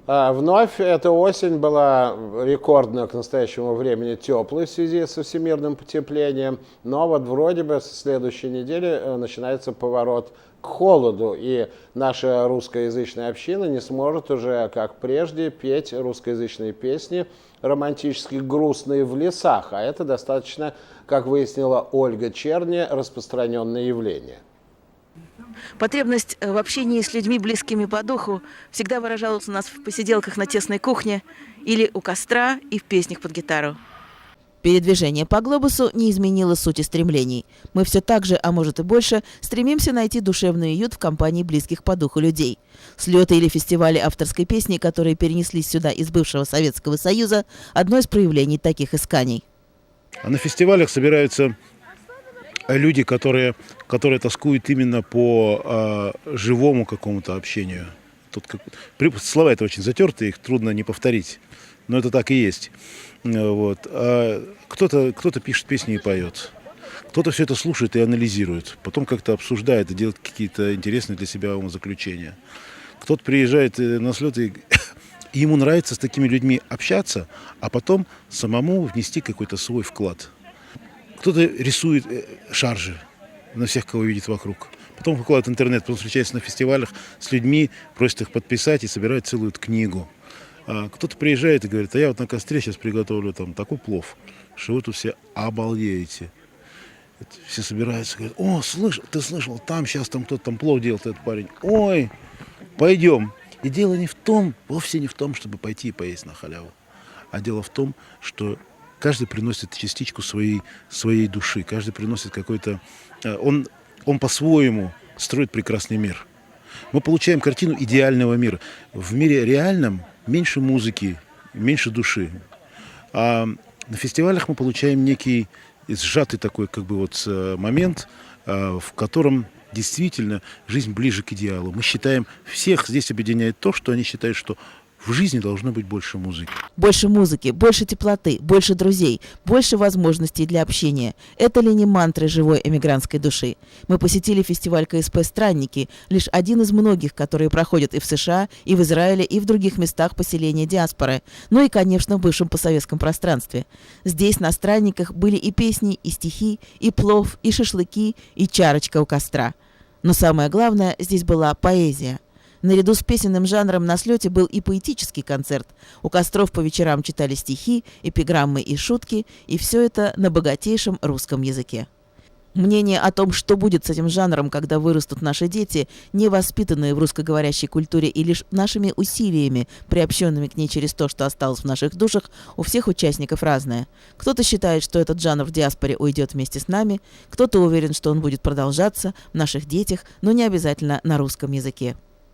Вновь эта осень была рекордно к настоящему времени теплой в связи со всемирным потеплением, но вот вроде бы с следующей недели начинается поворот к холоду, и наша русскоязычная община не сможет уже, как прежде, петь русскоязычные песни романтические, грустные в лесах, а это достаточно, как выяснила Ольга Черни, распространенное явление. Потребность в общении с людьми, близкими по духу, всегда выражалась у нас в посиделках на тесной кухне или у костра и в песнях под гитару. Передвижение по глобусу не изменило сути стремлений. Мы все так же, а может и больше, стремимся найти душевный уют в компании близких по духу людей. Слеты или фестивали авторской песни, которые перенеслись сюда из бывшего Советского Союза, одно из проявлений таких исканий. А на фестивалях собираются люди, которые тоскуют именно по живому какому-то общению. Слова это очень затертые, их трудно не повторить, но это так и есть. Вот. Кто-то пишет песни и поет, кто-то все это слушает и анализирует, потом как-то обсуждает и делает какие-то интересные для себя умозаключения. Кто-то приезжает на слеты, и ему нравится с такими людьми общаться, а потом самому внести какой-то свой вклад. Кто-то рисует шаржи на всех, кого видит вокруг. Потом выкладывает в интернет, потом встречается на фестивалях с людьми, просит их подписать и собирает целую книгу. Кто-то приезжает и говорит, а я вот на костре сейчас приготовлю там такой плов, что вы тут все обалдеете. Все собираются и говорят, о, ты слышал, там сейчас там кто-то там плов делает, этот парень. Ой, пойдем. И дело не в том, вовсе не в том, чтобы пойти и поесть на халяву, а дело в том, что каждый приносит частичку своей души, каждый приносит какой-то... Он по-своему строит прекрасный мир. Мы получаем картину идеального мира. В мире реальном меньше музыки, меньше души. А на фестивалях мы получаем некий сжатый такой момент, в котором действительно жизнь ближе к идеалу. Мы считаем, всех здесь объединяет то, что они считают, что в жизни должно быть больше музыки. Больше музыки, больше теплоты, больше друзей, больше возможностей для общения. Это ли не мантры живой эмигрантской души? Мы посетили фестиваль КСП «Странники», лишь один из многих, которые проходят и в США, и в Израиле, и в других местах поселения диаспоры. Ну и, конечно, в бывшем постсоветском пространстве. Здесь, на «Странниках», были и песни, и стихи, и плов, и шашлыки, и чарочка у костра. Но самое главное, здесь была поэзия. Наряду с песенным жанром на слете был и поэтический концерт. У костров по вечерам читали стихи, эпиграммы и шутки, и все это на богатейшем русском языке. Мнение о том, что будет с этим жанром, когда вырастут наши дети, не воспитанные в русскоговорящей культуре и лишь нашими усилиями, приобщенными к ней через то, что осталось в наших душах, у всех участников разное. Кто-то считает, что этот жанр в диаспоре уйдет вместе с нами, кто-то уверен, что он будет продолжаться в наших детях, но не обязательно на русском языке.